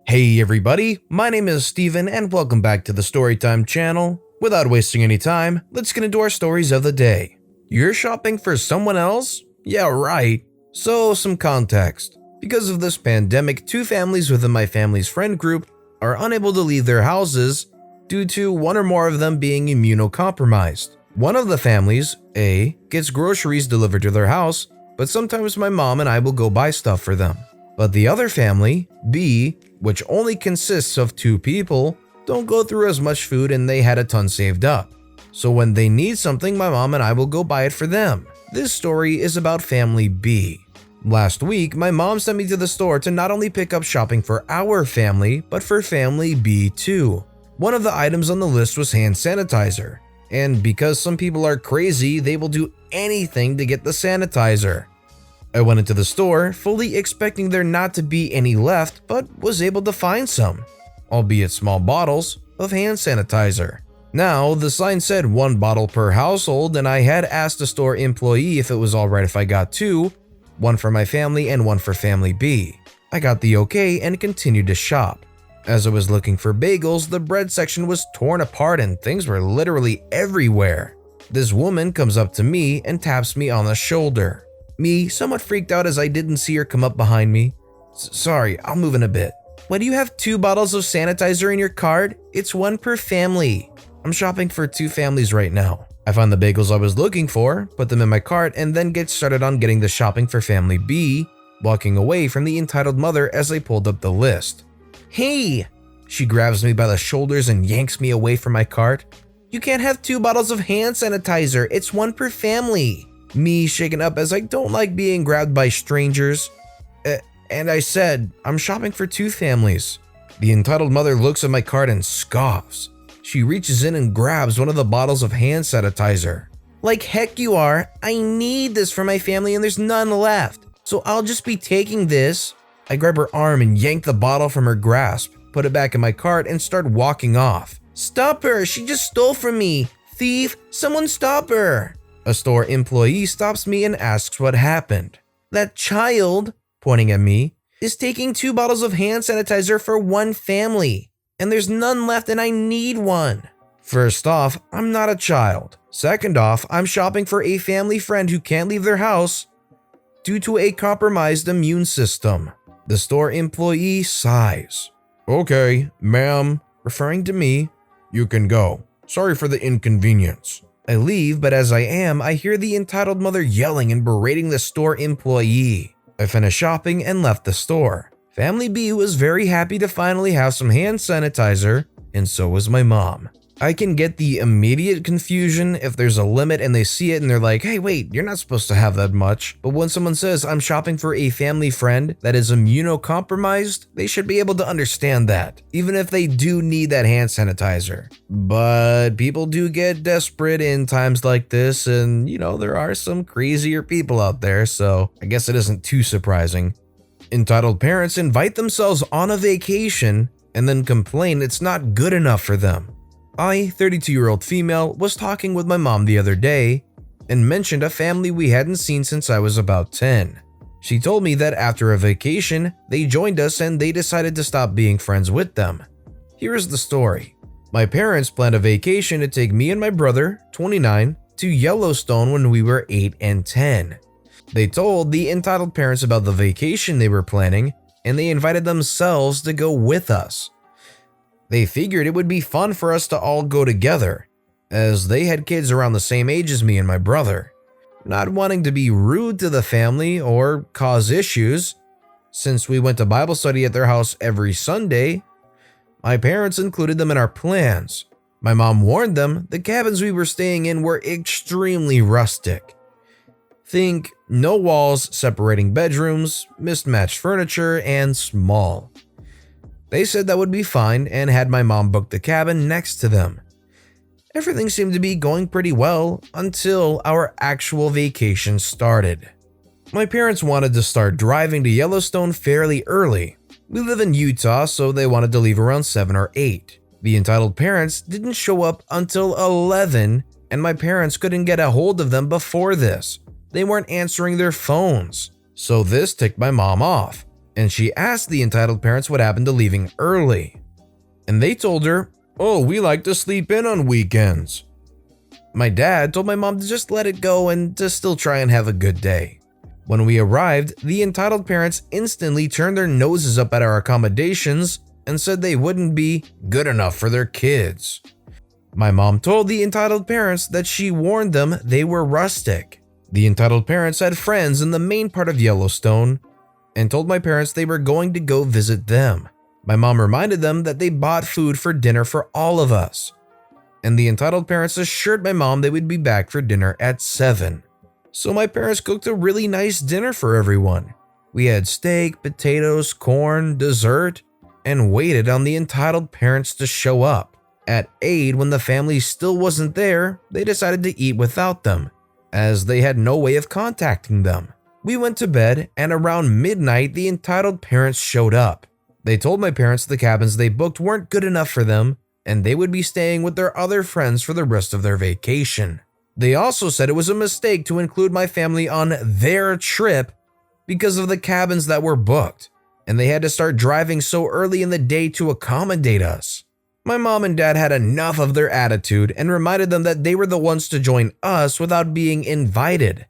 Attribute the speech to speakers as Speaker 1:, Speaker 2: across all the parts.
Speaker 1: Hey everybody, my name is Steven and welcome back to the Storytime channel. Without wasting any time, let's get into our stories of the day. You're shopping for someone else? Yeah, right. So, some context. Because of this pandemic, two families within my family's friend group are unable to leave their houses due to one or more of them being immunocompromised. One of the families, A, gets groceries delivered to their house, but sometimes my mom and I will go buy stuff for them. But the other family, B, which only consists of two people, don't go through as much food and they had a ton saved up. So when they need something, my mom and I will go buy it for them. This story is about family B. Last week, my mom sent me to the store to not only pick up shopping for our family, but for family B too. One of the items on the list was hand sanitizer. And because some people are crazy, they will do anything to get the sanitizer. I went into the store, fully expecting there not to be any left, but was able to find some, albeit small bottles, of hand sanitizer. Now, the sign said 1 bottle per household, and I had asked the store employee if it was alright if I got 2, one for my family and one for family B. I got the okay and continued to shop. As I was looking for bagels, the bread section was torn apart and things were literally everywhere. This woman comes up to me and taps me on the shoulder. Me, somewhat freaked out as I didn't see her come up behind me. Sorry, I'll move in a bit. Why do you have 2 bottles of sanitizer in your cart? It's 1 per family. I'm shopping for 2 families right now. I found the bagels I was looking for, put them in my cart, and then get started on getting the shopping for family B, walking away from the entitled mother as I pulled up the list. Hey! She grabs me by the shoulders and yanks me away from my cart. You can't have 2 bottles of hand sanitizer. It's 1 per family. Me shaken up as I don't like being grabbed by strangers. And I said, I'm shopping for 2 families. The entitled mother looks at my cart and scoffs. She reaches in and grabs one of the bottles of hand sanitizer. Like heck you are, I need this for my family and there's none left. So I'll just be taking this. I grab her arm and yank the bottle from her grasp, put it back in my cart and start walking off. Stop her, she just stole from me. Thief, someone stop her. A store employee stops me and asks what happened. That child, pointing at me, is taking 2 bottles of hand sanitizer for 1 family, and there's none left and I need one. First off, I'm not a child. Second off, I'm shopping for a family friend who can't leave their house due to a compromised immune system. The store employee sighs. Okay, ma'am, referring to me, you can go. Sorry for the inconvenience. I leave, but as I am, I hear the entitled mother yelling and berating the store employee. I finished shopping and left the store. Family B was very happy to finally have some hand sanitizer, and so was my mom. I can get the immediate confusion if there's a limit and they see it and they're like, hey wait, you're not supposed to have that much. But when someone says I'm shopping for a family friend that is immunocompromised, they should be able to understand that, even if they do need that hand sanitizer. But people do get desperate in times like this, and there are some crazier people out there, so I guess it isn't too surprising. Entitled parents invite themselves on a vacation and then complain it's not good enough for them. I, 32-year-old female, was talking with my mom the other day and mentioned a family we hadn't seen since I was about 10. She told me that after a vacation, they joined us and they decided to stop being friends with them. Here's the story. My parents planned a vacation to take me and my brother, 29, to Yellowstone when we were 8 and 10. They told the entitled parents about the vacation they were planning and they invited themselves to go with us. They figured it would be fun for us to all go together, as they had kids around the same age as me and my brother. Not wanting to be rude to the family or cause issues, since we went to Bible study at their house every Sunday, my parents included them in our plans. My mom warned them the cabins we were staying in were extremely rustic. Think no walls separating bedrooms, mismatched furniture, and small. They said that would be fine and had my mom book the cabin next to them. Everything seemed to be going pretty well until our actual vacation started. My parents wanted to start driving to Yellowstone fairly early. We live in Utah, so they wanted to leave around 7 or 8. The entitled parents didn't show up until 11, and my parents couldn't get a hold of them before this. They weren't answering their phones, so this ticked my mom off. and she asked the entitled parents what happened to leaving early. And they told her, "Oh, we like to sleep in on weekends." My dad told my mom to just let it go and to still try and have a good day. When we arrived, the entitled parents instantly turned their noses up at our accommodations and said they wouldn't be good enough for their kids. My mom told the entitled parents that she warned them they were rustic. The entitled parents had friends in the main part of Yellowstone and told my parents they were going to go visit them. My mom reminded them that they bought food for dinner for all of us, and the entitled parents assured my mom they would be back for dinner at 7. So my parents cooked a really nice dinner for everyone. We had steak, potatoes, corn, dessert, and waited on the entitled parents to show up. At 8, when the family still wasn't there, they decided to eat without them, as they had no way of contacting them. We went to bed, and around midnight, the entitled parents showed up. They told my parents the cabins they booked weren't good enough for them, and they would be staying with their other friends for the rest of their vacation. They also said it was a mistake to include my family on their trip because of the cabins that were booked, and they had to start driving so early in the day to accommodate us. My mom and dad had enough of their attitude and reminded them that they were the ones to join us without being invited,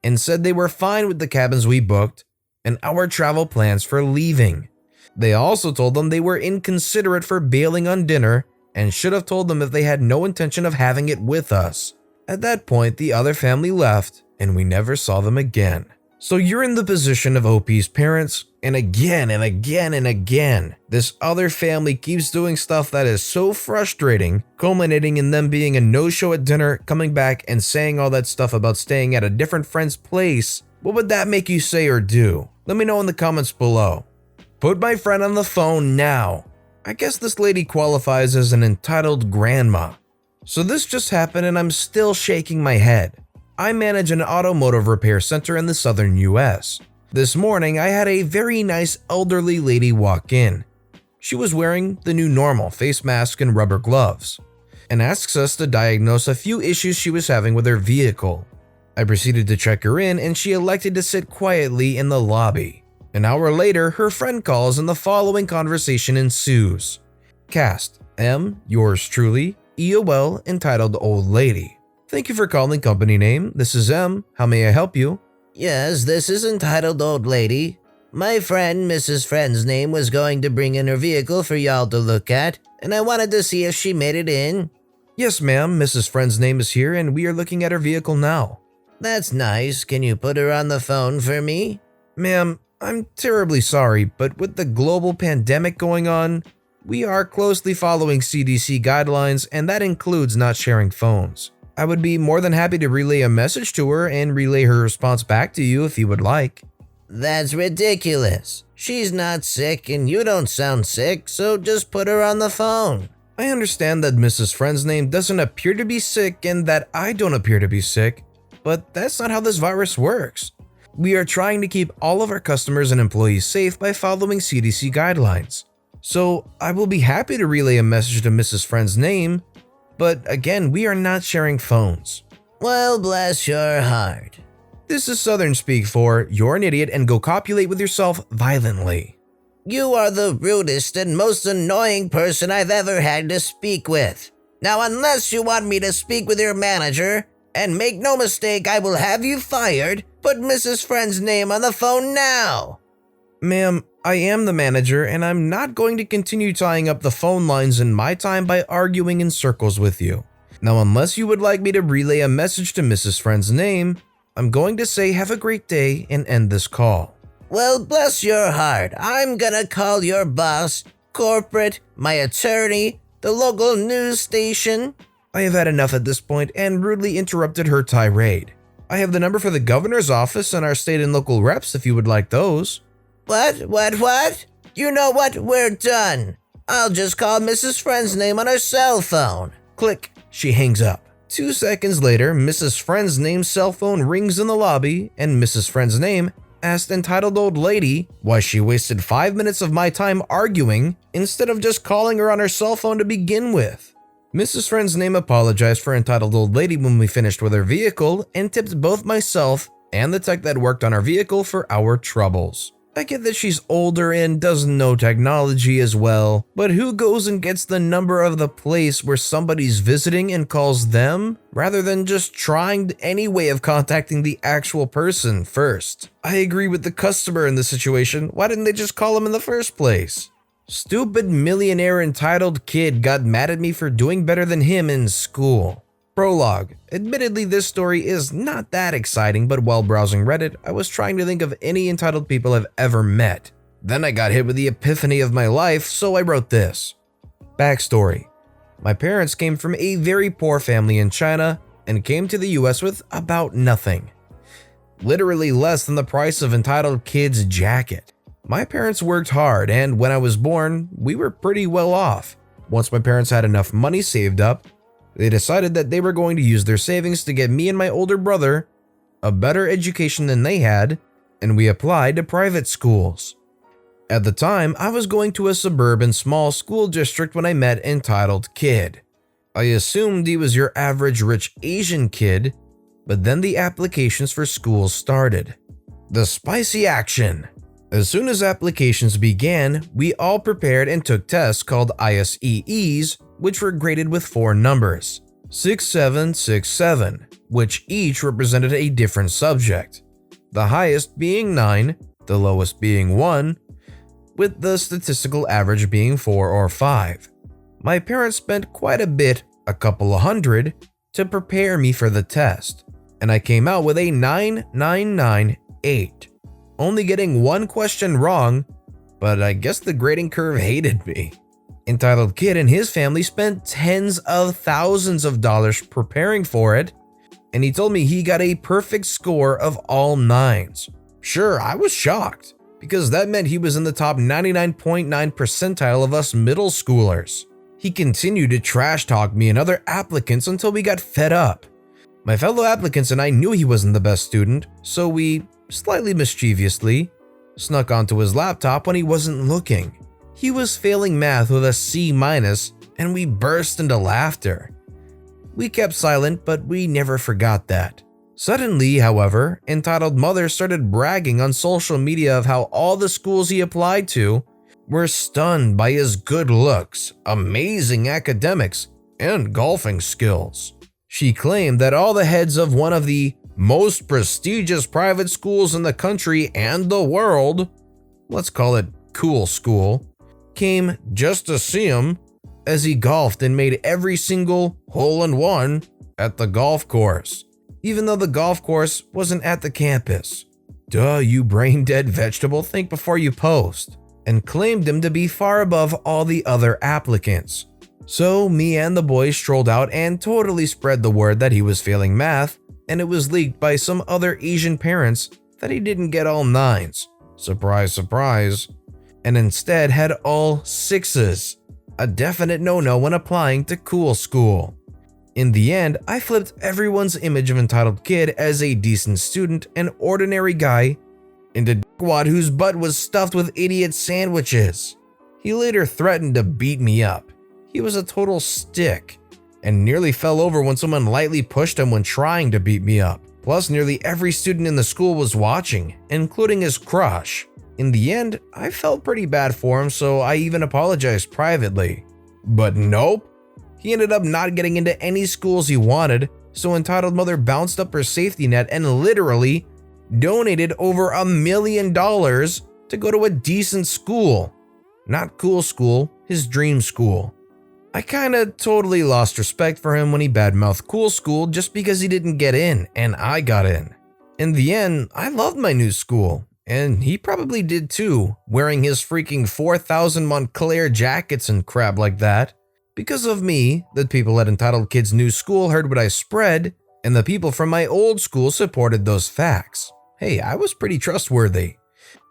Speaker 1: and said they were fine with the cabins we booked and our travel plans for leaving. They also told them they were inconsiderate for bailing on dinner and should have told them if they had no intention of having it with us. At that point, the other family left and we never saw them again. So you're in the position of OP's parents, and again and again and again, this other family keeps doing stuff that is so frustrating, culminating in them being a no-show at dinner, coming back and saying all that stuff about staying at a different friend's place. What would that make you say or do? Let me know in the comments below. Put my friend on the phone now. I guess this lady qualifies as an entitled grandma. So this just happened and I'm still shaking my head. I manage an automotive repair center in the southern US. This morning, I had a very nice elderly lady walk in. She was wearing the new normal face mask and rubber gloves, and asks us to diagnose a few issues she was having with her vehicle. I proceeded to check her in and she elected to sit quietly in the lobby. An hour later, her friend calls and the following conversation ensues. Cast, M, yours truly, EOL, entitled Old Lady. Thank you for calling company name. This is M. How may I help you?
Speaker 2: Yes, this is Entitled Old Lady. My friend, Mrs. Friend's name, was going to bring in her vehicle for y'all to look at, and I wanted to see if she made it in.
Speaker 1: Yes, ma'am. Mrs. Friend's name is here, and we are looking at her vehicle now.
Speaker 2: That's nice. Can you put her on the phone for me?
Speaker 1: Ma'am, I'm terribly sorry, but with the global pandemic going on, we are closely following CDC guidelines, and that includes not sharing phones. I would be more than happy to relay a message to her and relay her response back to you if you would like.
Speaker 2: That's ridiculous. She's not sick and you don't sound sick, so just put her on the phone.
Speaker 1: I understand that Mrs. Friend's name doesn't appear to be sick and that I don't appear to be sick, but that's not how this virus works. We are trying to keep all of our customers and employees safe by following CDC guidelines. So I will be happy to relay a message to Mrs. Friend's name, but again, we are not sharing phones.
Speaker 2: Well, bless your heart.
Speaker 1: This is Southern speak for you're an idiot and go copulate with yourself violently.
Speaker 2: You are the rudest and most annoying person I've ever had to speak with. Now, unless you want me to speak with your manager, and make no mistake, I will have you fired, put Mrs. Friend's name on the phone now.
Speaker 1: Ma'am, I am the manager and I'm not going to continue tying up the phone lines in my time by arguing in circles with you. Now, unless you would like me to relay a message to Mrs. Friend's name, I'm going to say have a great day and end this call.
Speaker 2: Well, bless your heart. I'm gonna call your boss, corporate, my attorney, the local news station.
Speaker 1: I have had enough at this point and rudely interrupted her tirade. I have the number for the governor's office and our state and local reps if you would like those.
Speaker 2: What? You know what? We're done. I'll just call Mrs. Friend's name on her cell phone.
Speaker 1: Click. She hangs up. 2 seconds later, Mrs. Friend's name's cell phone rings in the lobby, and Mrs. Friend's name asked Entitled Old Lady why she wasted 5 minutes of my time arguing instead of just calling her on her cell phone to begin with. Mrs. Friend's name apologized for Entitled Old Lady when we finished with her vehicle and tipped both myself and the tech that worked on our vehicle for our troubles. I get that she's older and doesn't know technology as well, but who goes and gets the number of the place where somebody's visiting and calls them, rather than just trying any way of contacting the actual person first? I agree with the customer in this situation. Why didn't they just call him in the first place? Stupid millionaire entitled kid got mad at me for doing better than him in school. Prologue. Admittedly, this story is not that exciting, but while browsing Reddit, I was trying to think of any entitled people I've ever met. Then I got hit with the epiphany of my life, so I wrote this. Backstory. My parents came from a very poor family in China and came to the US with about nothing. Literally less than the price of entitled kid's jacket. My parents worked hard, and when I was born, we were pretty well off. Once my parents had enough money saved up, they decided that they were going to use their savings to get me and my older brother a better education than they had, and we applied to private schools. At the time, I was going to a suburban small school district when I met entitled kid. I assumed he was your average rich Asian kid, but then the applications for schools started. The spicy action. As soon as applications began, we all prepared and took tests called ISEEs, which were graded with 4 numbers, 6, 7, 6, 7, which each represented a different subject, the highest being 9, the lowest being 1, with the statistical average being 4 or 5. My parents spent quite a bit, a couple of hundred, to prepare me for the test, and I came out with a 9998, only getting one question wrong, but I guess the grading curve hated me. Entitled kid and his family spent tens of thousands of dollars preparing for it, and he told me he got a perfect score of all 9s. Sure, I was shocked, because that meant he was in the top 99.9 percentile of us middle schoolers. He continued to trash talk me and other applicants until we got fed up. My fellow applicants and I knew he wasn't the best student, so we, slightly mischievously, snuck onto his laptop when he wasn't looking. He was failing math with a C-, and we burst into laughter. We kept silent, but we never forgot that. Suddenly, however, entitled mother started bragging on social media of how all the schools he applied to were stunned by his good looks, amazing academics, and golfing skills. She claimed that all the heads of one of the most prestigious private schools in the country and the world, let's call it cool school, came just to see him as he golfed and made every single hole-in-one at the golf course, even though the golf course wasn't at the campus. Duh, you brain-dead vegetable, think before you post, and claimed him to be far above all the other applicants. So me and the boys strolled out and totally spread the word that he was failing math, and it was leaked by some other Asian parents that he didn't get all 9s. Surprise, surprise. And instead had all 6s, a definite no-no when applying to cool school. In the end, I flipped everyone's image of entitled kid as a decent student and ordinary guy into dickwad whose butt was stuffed with idiot sandwiches. He later threatened to beat me up. He was a total stick and nearly fell over when someone lightly pushed him when trying to beat me up. Plus, nearly every student in the school was watching, including his crush. In the end, I felt pretty bad for him, so I even apologized privately. But nope, he ended up not getting into any schools he wanted, so entitled mother bounced up her safety net and literally donated over $1 million to go to a decent school. Not cool school, his dream school. I kinda totally lost respect for him when he badmouthed cool school just because he didn't get in and I got in. In the end, I loved my new school. And he probably did too, wearing his freaking 4,000 Montclair jackets and crap like that. Because of me, the people at Entitled Kid's new school heard what I spread, and the people from my old school supported those facts. Hey, I was pretty trustworthy.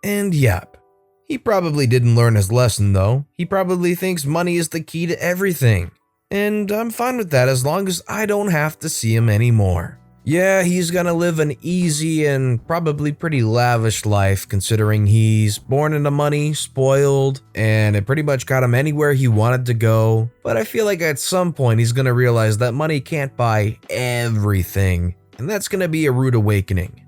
Speaker 1: And yep, he probably didn't learn his lesson though. He probably thinks money is the key to everything. And I'm fine with that as long as I don't have to see him anymore. Yeah, he's gonna live an easy and probably pretty lavish life considering he's born into money, spoiled, and it pretty much got him anywhere he wanted to go. But I feel like at some point he's gonna realize that money can't buy everything, and that's gonna be a rude awakening.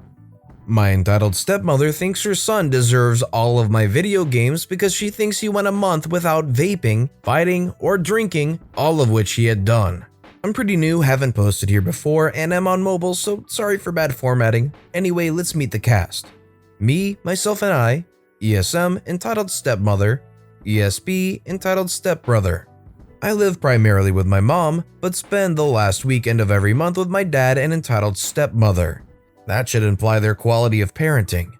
Speaker 1: My entitled stepmother thinks her son deserves all of my video games because she thinks he went a month without vaping, fighting, or drinking, all of which he had done. I'm pretty new, haven't posted here before, and I'm on mobile, so sorry for bad formatting. Anyway, let's meet the cast. Me, myself, and I, ESM, entitled stepmother, ESB, entitled stepbrother. I live primarily with my mom, but spend the last weekend of every month with my dad and entitled stepmother. That should imply their quality of parenting.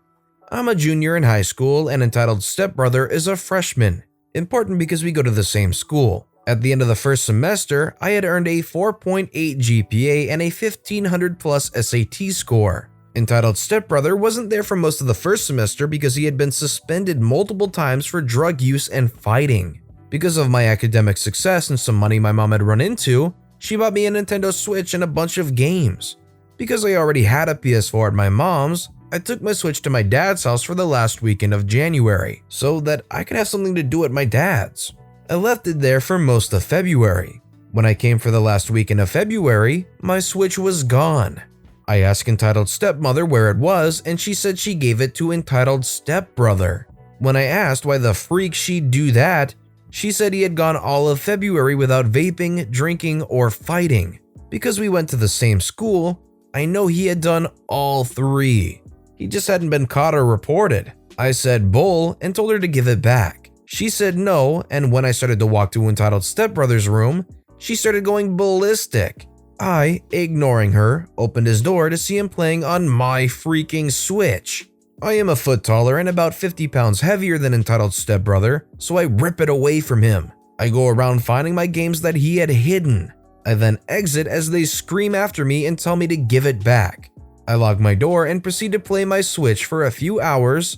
Speaker 1: I'm a junior in high school and entitled stepbrother is a freshman, important because we go to the same school. At the end of the first semester, I had earned a 4.8 GPA and a 1500 plus SAT score. Entitled stepbrother wasn't there for most of the first semester because he had been suspended multiple times for drug use and fighting. Because of my academic success and some money my mom had run into, she bought me a Nintendo Switch and a bunch of games. Because I already had a PS4 at my mom's, I took my Switch to my dad's house for the last weekend of January so that I could have something to do at my dad's. I left it there for most of February. When I came for the last weekend of February, my Switch was gone. I asked entitled stepmother where it was and she said she gave it to entitled stepbrother. When I asked why the freak she'd do that, she said he had gone all of February without vaping, drinking, or fighting. Because we went to the same school, I know he had done all three. He just hadn't been caught or reported. I said bull and told her to give it back. She said no, and when I started to walk to entitled stepbrother's room, she started going ballistic. I, ignoring her, opened his door to see him playing on my freaking Switch. I am a foot taller and about 50 pounds heavier than entitled stepbrother, so I rip it away from him. I go around finding my games that he had hidden. I then exit as they scream after me and tell me to give it back. I lock my door and proceed to play my Switch for a few hours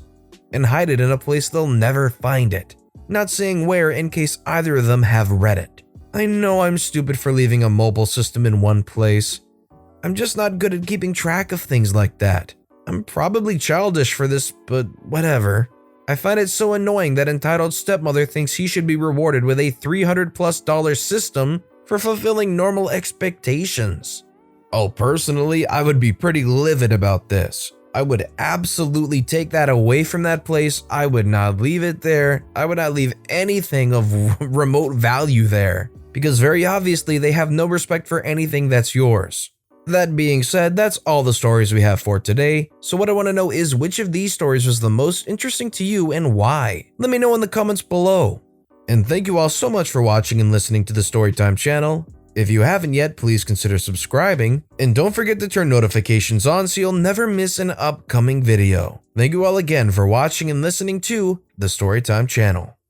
Speaker 1: and hide it in a place they'll never find it. Not saying where in case either of them have read it. I know I'm stupid for leaving a mobile system in one place. I'm just not good at keeping track of things like that. I'm probably childish for this, but whatever. I find it so annoying that entitled stepmother thinks he should be rewarded with a $300+ system for fulfilling normal expectations. Oh, personally, I would be pretty livid about this. I would absolutely take that away from that place. I would not leave it there. I would not leave anything of remote value there because very obviously they have no respect for anything that's yours. That being said, that's all the stories we have for today. So what I want to know is which of these stories was the most interesting to you and why? Let me know in the comments below. And thank you all so much for watching and listening to the Storytime channel. If you haven't yet, please consider subscribing, and don't forget to turn notifications on so you'll never miss an upcoming video. Thank you all again for watching and listening to the Storytime channel.